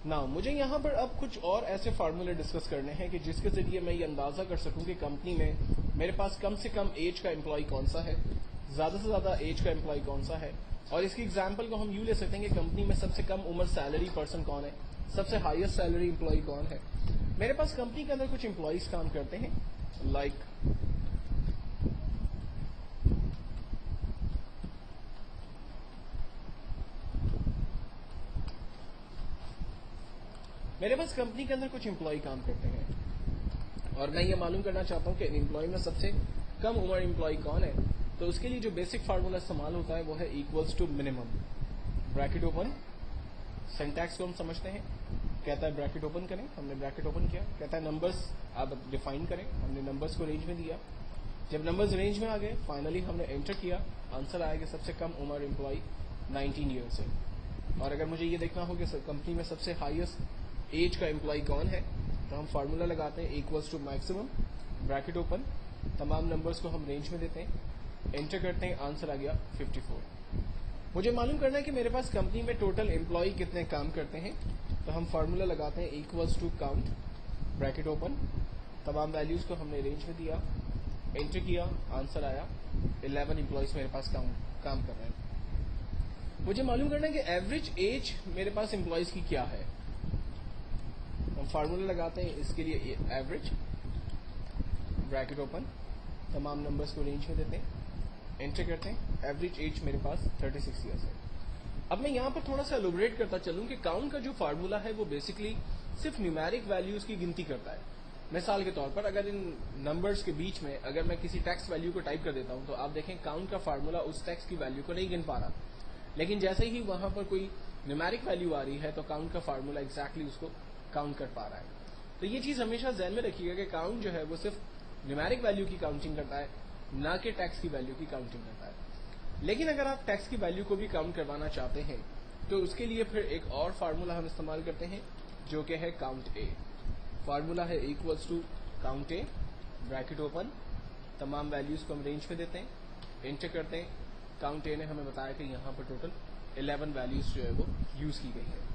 ना मुझे यहाँ पर अब कुछ और ऐसे फार्मूले डिस्कस करने हैं कि जिसके जरिए मैं ये अंदाजा कर सकूं कि कंपनी में मेरे पास कम से कम एज का एम्प्लॉय कौन सा है, ज्यादा से ज्यादा एज का एम्प्लॉय कौन सा है। और इसकी एग्जाम्पल को हम यूं ले सकते हैं कि कंपनी में सबसे कम उम्र सैलरी पर्सन कौन है, सबसे हाईएस्ट सैलरी एम्प्लॉय कौन है। मेरे पास कंपनी के अंदर कुछ एम्प्लॉयज काम करते हैं, लाइक मेरे पास कंपनी के अंदर कुछ एम्प्लॉय काम करते हैं और मैं ये मालूम करना चाहता हूँ कि एम्प्लॉय में सबसे कम उम्र एम्प्लॉय कौन है। तो उसके लिए जो बेसिक फार्मूला इस्तेमाल होता है वो है equals to minimum, bracket open. Syntax को हम समझते हैं, कहता है ब्रैकेट ओपन करें, हमने ब्रैकेट ओपन किया, कहता है नंबर्स आप डिफाइन करें, हमने नंबर्स को रेंज में दिया। जब नंबर्स रेंज में आ गए फाइनली हमने एंटर किया, आंसर आया कि सबसे कम उम्र एम्प्लॉय 19 ईयर्स है। और अगर मुझे ये देखना हो कि कंपनी में सबसे हाईएस्ट एज का एम्प्लॉय कौन है तो हम फार्मूला लगाते हैं equals to maximum, bracket open, तमाम नंबर्स को हम रेंज में देते हैं, एंटर करते हैं, आंसर आ गया 54। मुझे मालूम करना है कि मेरे पास कंपनी में टोटल एम्प्लॉय कितने काम करते हैं तो हम फार्मूला लगाते हैं equals to count, bracket open, तमाम वैल्यूज को हमने रेंज में दिया, एंटर किया, आंसर आया 11 एम्प्लॉयज मेरे पास काम कर रहे हैं। मुझे मालूम करना है कि एवरेज एज मेरे पास एम्प्लॉयज की क्या है। हम फार्मूला लगाते हैं इसके लिए एवरेज, ब्रैकेट ओपन, तमाम नंबर्स को रेंज में देते हैं, एंटर करते हैं, एवरेज एज मेरे पास 36 ईयर्स है। अब मैं यहाँ पर थोड़ा सा एलोबरेट करता चलूं कि काउंट का जो फार्मूला है वो बेसिकली सिर्फ न्यूमेरिक वैल्यूज की गिनती करता है। मिसाल के तौर पर अगर इन नंबर्स के बीच में अगर मैं किसी टेक्स्ट वैल्यू को टाइप कर देता हूं तो आप देखें काउंट का फार्मूला उस टेक्स्ट की वैल्यू को नहीं गिन पा रहा, लेकिन जैसे ही वहां पर कोई न्यूमेरिक वैल्यू आ रही है तो काउंट का फार्मूला एग्जैक्टली उसको काउंट कर पा रहा है। तो ये चीज हमेशा ध्यान में रखिएगा कि काउंट जो है वो सिर्फ न्यूमेरिक वैल्यू की काउंटिंग करता है, ना कि टेक्स्ट की वैल्यू की काउंटिंग करता है। लेकिन अगर आप टेक्स्ट की वैल्यू को भी काउंट करवाना चाहते हैं तो उसके लिए फिर एक और फार्मूला हम इस्तेमाल करते हैं जो कि है काउंट ए। फार्मूला है equals to count A, bracket open, तमाम वैल्यूज को हम रेंज में देते हैं, एंटर करते हैं, काउंट ए ने हमें बताया कि यहाँ पर टोटल 11 वैल्यूज जो है वो यूज की गई है।